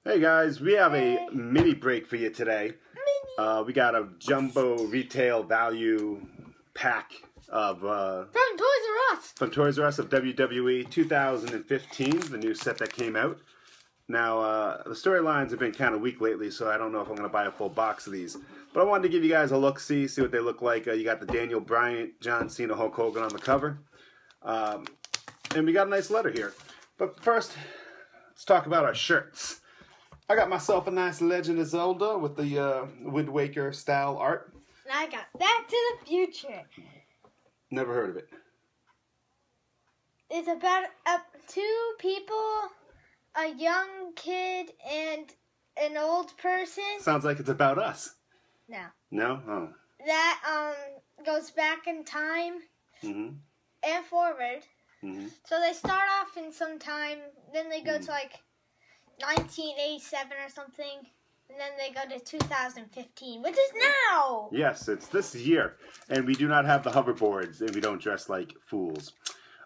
Hey guys, we have a mini break for you today. We got a jumbo retail value pack of from Toys R Us of WWE 2015, the new set that came out. Now, the storylines have been kind of weak lately, so I don't know if I'm going to buy a full box of these. But I wanted to give you guys a look-see, see what they look like. You got the Daniel Bryan, John Cena, Hulk Hogan on the cover. And we got a nice letter here. But first, let's talk about our shirts. I got myself a nice Legend of Zelda with the Wind Waker style art. And I got Back to the Future. Never heard of it. It's about two people, a young kid and an old person. Sounds like it's about us. No. No? Oh. That goes back in time and forward. So they start off in some time, then they go to like 1987 or something, and then they go to 2015, which is now! Yes, it's this year. And we do not have the hoverboards, and we don't dress like fools.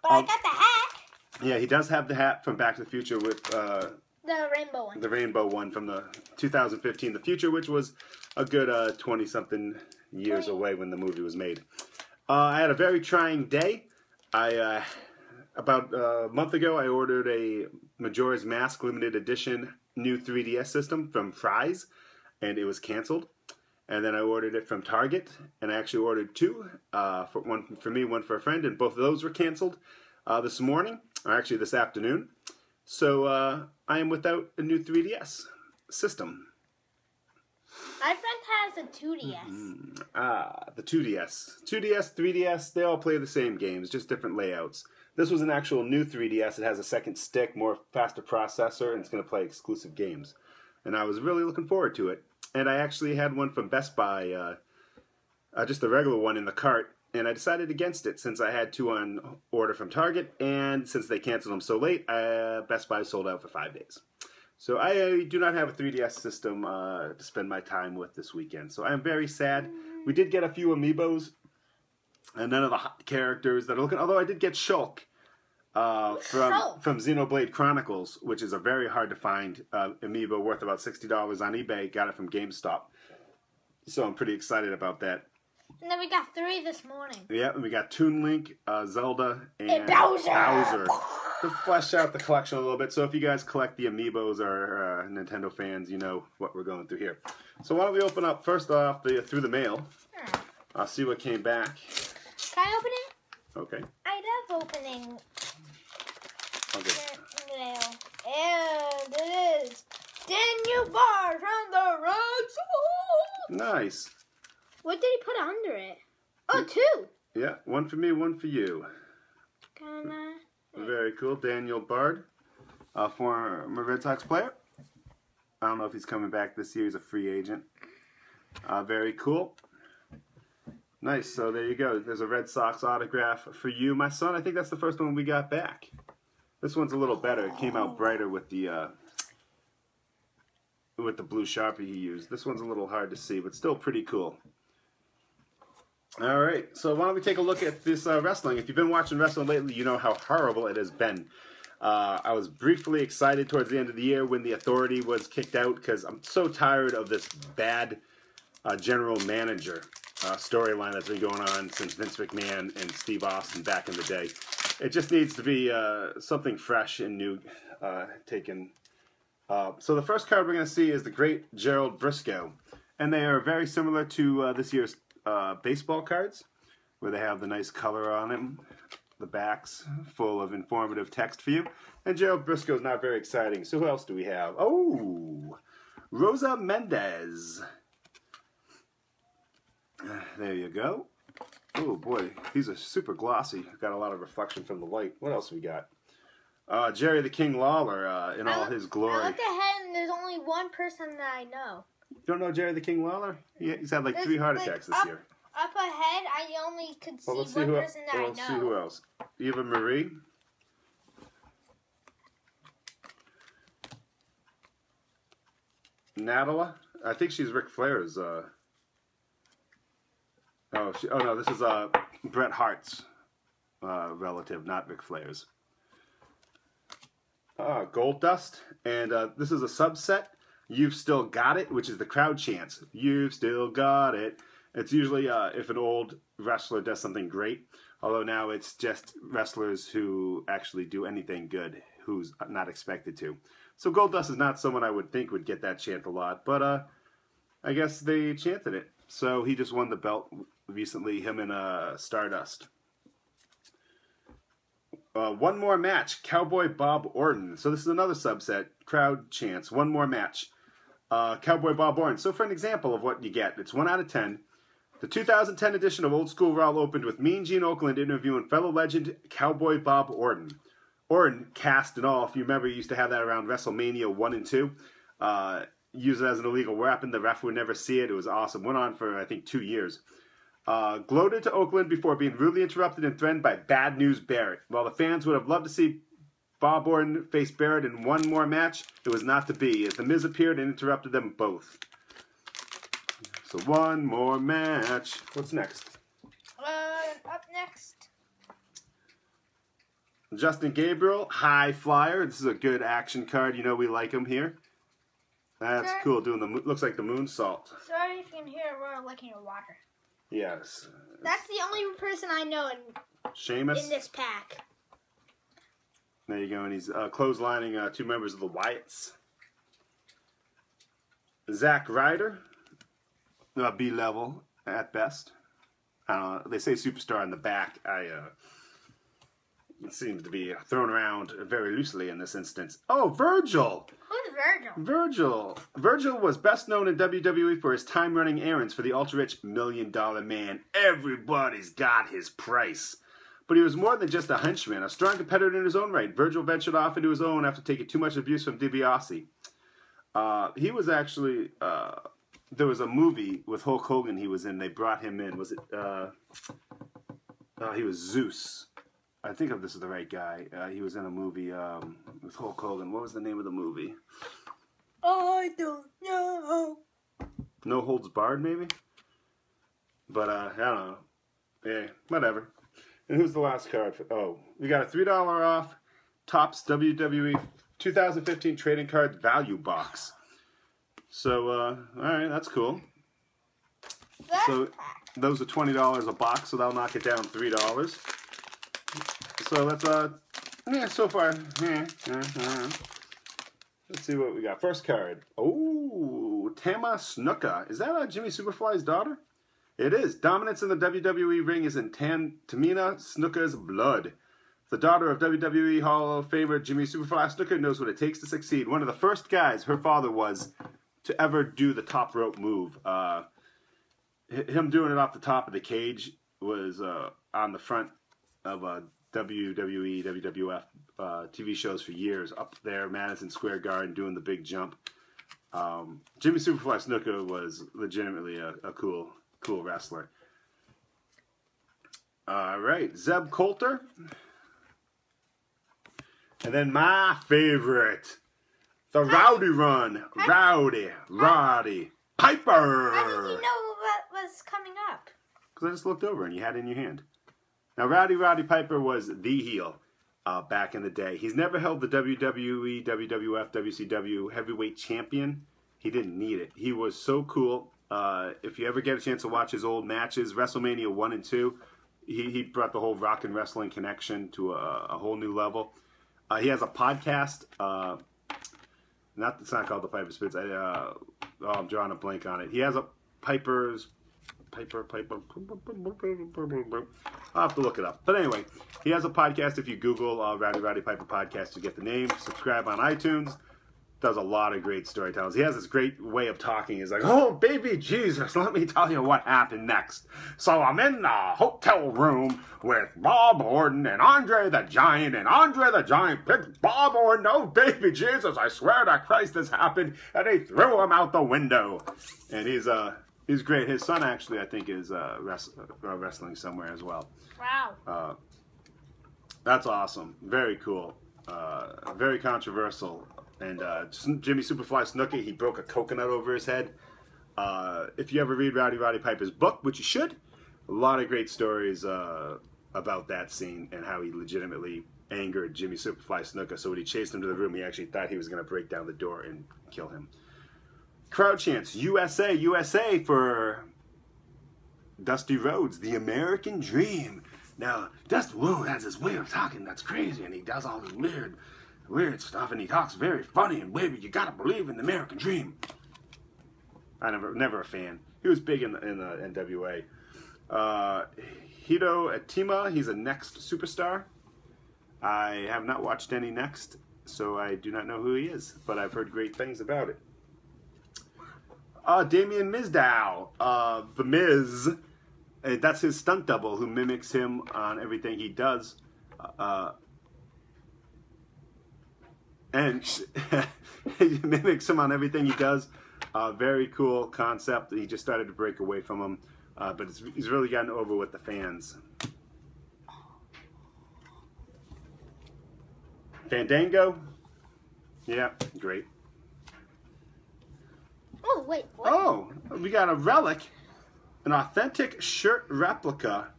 But I got the hat. Yeah, he does have the hat from Back to the Future with the rainbow one. The rainbow one from the 2015 The Future, which was a good 20-something years away when the movie was made. I had a very trying day. About a month ago, I ordered a Majora's Mask limited edition new 3DS system from Fry's, and it was canceled. And then I ordered it from Target, and I actually ordered two, one for me, one for a friend, and both of those were canceled this morning, or actually this afternoon. So I am without a new 3DS system. My friend has a 2DS. The 2DS. 2DS, 3DS, they all play the same games, just different layouts. This was an actual new 3DS. It has a second stick, more faster processor, and it's going to play exclusive games. And I was really looking forward to it. And I actually had one from Best Buy, just the regular one in the cart, and I decided against it since I had two on order from Target, and since they canceled them so late, Best Buy sold out for 5 days. So I do not have a 3DS system to spend my time with this weekend. So I am very sad. We did get a few amiibos, and none of the hot characters that are looking. Although I did get Shulk from Xenoblade Chronicles, which is a very hard to find amiibo worth about $60 on eBay. Got it from GameStop, so I'm pretty excited about that. And then we got 3 this morning. Yeah, and we got Toon Link, Zelda, and Bowser to flesh out the collection a little bit. So if you guys collect the amiibos or Nintendo fans, you know what we're going through here. So why don't we open up first off through the mail? I'll see what came back. Can I open it? Okay. I love opening mail. And it is Daniel Bryan from the Red Sox. Nice. What did he put under it? Oh, 2. Yeah, one for me, one for you. Kinda. Very cool. Daniel Bard, former Red Sox player. I don't know if he's coming back this year. He's a free agent. Very cool. Nice. So there you go. There's a Red Sox autograph for you, my son. I think that's the first one we got back. This one's a little better. It came out brighter with the blue Sharpie he used. This one's a little hard to see, but still pretty cool. All right. So why don't we take a look at this wrestling? If you've been watching wrestling lately, you know how horrible it has been. I was briefly excited towards the end of the year when the Authority was kicked out because I'm so tired of this bad general manager storyline that's been going on since Vince McMahon and Steve Austin back in the day. It just needs to be something fresh and new taken. So the first card we're going to see is the Great Gerald Briscoe. And they are very similar to this year's baseball cards, where they have the nice color on them. The backs full of informative text for you. And Gerald Briscoe's not very exciting. So who else do we have? Oh, Rosa Mendez. There you go. Oh boy, these are super glossy. Got a lot of reflection from the light. What else we got? Jerry the King Lawler in all his glory. I looked ahead and there's only one person that I know. You don't know Jerry the King Lawler? He's had like 3 heart attacks this year. Up ahead, I only could see one person that I know. Let's see who else. Eva Marie. Nadala. I think she's Ric Flair's. Oh no, this is Bret Hart's relative, not Ric Flair's. Gold Dust, and this is a subset. You've Still Got It, which is the crowd chants. You've still got it. It's usually if an old wrestler does something great, although now it's just wrestlers who actually do anything good who's not expected to. So Gold Dust is not someone I would think would get that chant a lot, but I guess they chanted it. So he just won the belt recently, him and Stardust. One more match, Cowboy Bob Orton. So this is another subset, crowd chants. One more match, Cowboy Bob Orton. So for an example of what you get, it's 1 out of 10. The 2010 edition of Old School Raw opened with Mean Gene Okerlund interviewing fellow legend Cowboy Bob Orton. Orton, cast and all, if you remember, he used to have that around WrestleMania 1 and 2. Use it as an illegal weapon. The ref would never see it. It was awesome. Went on for, I think, 2 years. Gloated to Okerlund before being rudely interrupted and threatened by Bad News Barrett. While the fans would have loved to see Bob Orton face Barrett in one more match, it was not to be, as The Miz appeared and interrupted them both. So one more match. What's next? Up next. Justin Gabriel, High Flyer. This is a good action card. You know we like him here. That's cool. Doing the looks like the moonsault. Sorry if you can hear Aurora licking her water. Yes. That's the only person I know Sheamus in this pack. There you go, and he's clotheslining 2 members of the Wyatts. Zack Ryder, B level at best. They say superstar on the back. It seems to be thrown around very loosely in this instance. Oh, Virgil! Who's Virgil? Virgil was best known in WWE for his time running errands for the ultra-rich $1 Million Man. Everybody's got his price. But he was more than just a henchman, a strong competitor in his own right. Virgil ventured off into his own after taking too much abuse from DiBiase. He was actually... there was a movie with Hulk Hogan he was in. They brought him in. Was it... he was Zeus. I think if this is the right guy. He was in a movie with Hulk Hogan. What was the name of the movie? I don't know. No Holds Barred, maybe? But, I don't know. Yeah, whatever. And who's the last card? We got a $3 off Topps WWE 2015 Trading Cards Value Box. So, alright, that's cool. So, those are $20 a box, so that'll knock it down $3. So let's so far, let's see what we got. First card. Oh, Tama Snuka. Is that Jimmy Superfly's daughter? It is. Dominance in the WWE ring is in Tamina Snuka's blood. The daughter of WWE Hall of Famer Jimmy Superfly Snuka knows what it takes to succeed. One of the first guys her father was to ever do the top rope move. Him doing it off the top of the cage was on the front of WWE, WWF TV shows for years, up there, Madison Square Garden, doing the big jump. Jimmy Superfly Snuka was legitimately a cool wrestler. All right, Zeb Coulter. And then my favorite, the Rowdy Run, Roddy Piper. How did you know what was coming up? Because I just looked over and you had it in your hand. Now, Roddy Piper was the heel back in the day. He's never held the WWE, WWF, WCW heavyweight champion. He didn't need it. He was so cool. If you ever get a chance to watch his old matches, WrestleMania 1 and 2, he brought the whole rock and wrestling connection to a whole new level. He has a podcast. It's not called the Piper Spits. I'm drawing a blank on it. He has a Piper. I'll have to look it up. But anyway, he has a podcast. If you Google Roddy Piper podcast, you get the name. Subscribe on iTunes. Does a lot of great storytelling. He has this great way of talking. He's like, oh, baby Jesus, let me tell you what happened next. So I'm in the hotel room with Bob Orton and Andre the Giant, and Andre the Giant picked Bob Orton. Oh, baby Jesus, I swear to Christ this happened. And he threw him out the window. And he's great. His son, actually, I think, is wrestling somewhere as well. Wow. That's awesome. Very cool. Very controversial. And Jimmy Superfly Snuka, he broke a coconut over his head. If you ever read Roddy Piper's book, which you should, a lot of great stories about that scene and how he legitimately angered Jimmy Superfly Snuka. So when he chased him to the room, he actually thought he was going to break down the door and kill him. Crowd chants, USA, USA for Dusty Rhodes, the American Dream. Now, Dusty Rhodes has this way of talking that's crazy, and he does all this weird stuff, and he talks very funny and weird. You gotta believe in the American Dream. I never a fan. He was big in the NWA. Hito Atima, he's a Next superstar. I have not watched any Next, so I do not know who he is, but I've heard great things about it. Damien Mizdow, The Miz. That's his stunt double who mimics him on everything he does. And he mimics him on everything he does. Very cool concept. He just started to break away from him. But he's really gotten over with the fans. Fandango. Yeah, great. Oh, wait, what? Oh, we got a relic. An authentic shirt replica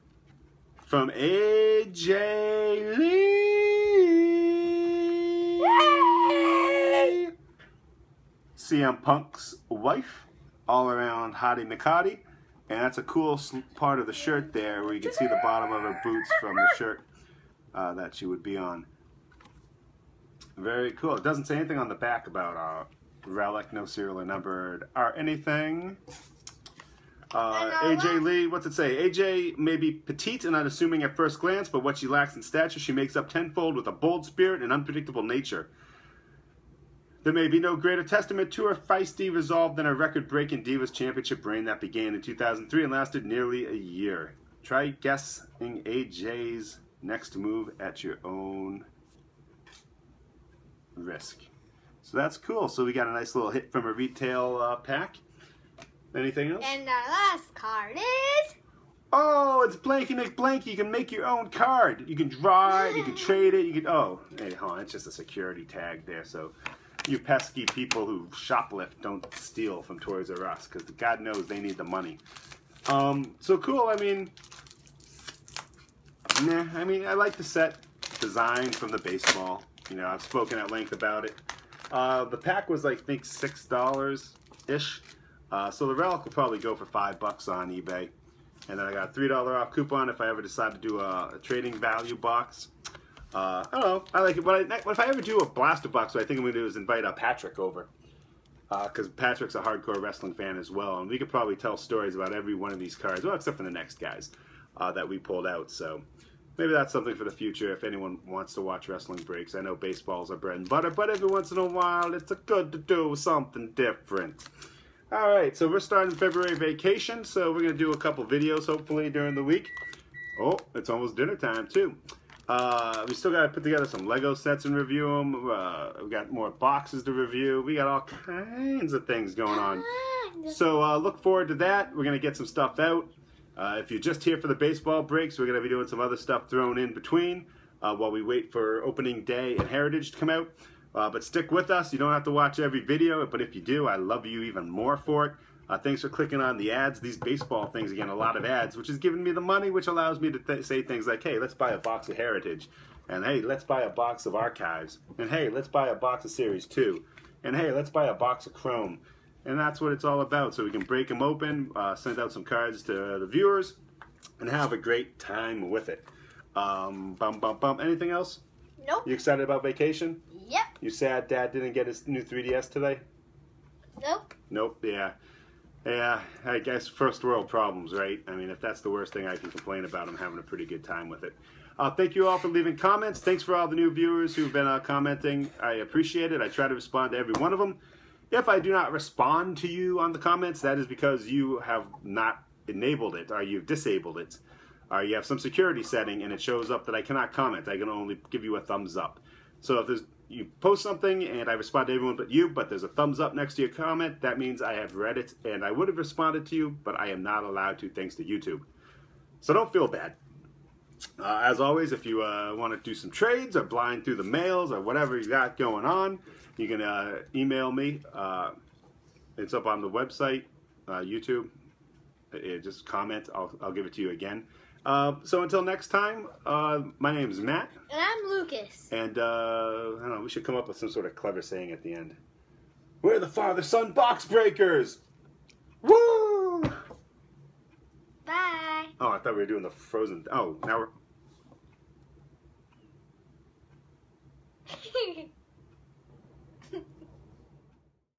from AJ Lee. Yay! CM Punk's wife, all around Hottie McHottie. And that's a cool part of the shirt there where you can see the bottom of her boots from the shirt that she would be on. Very cool. It doesn't say anything on the back about relic, no serial or numbered or anything. AJ Lee, what's it say? AJ may be petite and unassuming at first glance, but what she lacks in stature, she makes up tenfold with a bold spirit and unpredictable nature. There may be no greater testament to her feisty resolve than her record-breaking Divas Championship reign that began in 2003 and lasted nearly a year. Try guessing AJ's next move at your own risk. So that's cool. So we got a nice little hit from a retail pack. Anything else? And our last card is... Oh, it's Blanky McBlanky. You can make your own card. You can draw it, you can trade it, you can... Oh, hey, hold on. It's just a security tag there, so... You pesky people who shoplift don't steal from Toys R Us, because God knows they need the money. So cool, I mean, I like the set design from the baseball. You know, I've spoken at length about it. The pack was, I think, $6-ish. So the relic will probably go for $5 on eBay. And then I got a $3 off coupon if I ever decide to do a trading value box. I don't know. I like it. But if I ever do a blaster box, what I think I'm going to do is invite Patrick over. Because Patrick's a hardcore wrestling fan as well. And we could probably tell stories about every one of these cards. Well, except for the next guys that we pulled out. So maybe that's something for the future if anyone wants to watch wrestling breaks. I know baseballs are bread and butter, but every once in a while it's good to do something different. Alright, so we're starting February vacation. So we're going to do a couple videos hopefully during the week. Oh, it's almost dinner time too. We still got to put together some Lego sets and review them. We got more boxes to review. We got all kinds of things going on. So look forward to that. We're going to get some stuff out. If you're just here for the baseball breaks, we're going to be doing some other stuff thrown in between while we wait for opening day and Heritage to come out. But stick with us. You don't have to watch every video, but if you do, I love you even more for it. Thanks for clicking on the ads. These baseball things, again, a lot of ads, which is giving me the money, which allows me to say things like, hey, let's buy a box of Heritage. And hey, let's buy a box of Archives. And hey, let's buy a box of Series 2. And hey, let's buy a box of Chrome. And that's what it's all about. So we can break them open, send out some cards to the viewers, and have a great time with it. Anything else? Nope. You excited about vacation? Yep. You sad Dad didn't get his new 3DS today? Nope. Nope, yeah. Yeah, I guess first world problems, right? I mean, if that's the worst thing I can complain about, I'm having a pretty good time with it. Thank you all for leaving comments. Thanks for all the new viewers who've been commenting. I appreciate it. I try to respond to every one of them. If I do not respond to you on the comments, that is because you have not enabled it, or you've disabled it, or you have some security setting and it shows up that I cannot comment. I can only give you a thumbs up. So if you post something and I respond to everyone but you, but there's a thumbs up next to your comment, that means I have read it and I would have responded to you, but I am not allowed to thanks to YouTube. So don't feel bad. As always, if you want to do some trades or blind through the mails or whatever you got going on, you can email me. It's up on the website, YouTube. Just comment. I'll give it to you again. So until next time, my name is Matt. And I'm Lucas. And, I don't know, we should come up with some sort of clever saying at the end. We're the father-son box breakers! Woo! Bye. Oh, I thought we were doing the Frozen. Oh, now we're...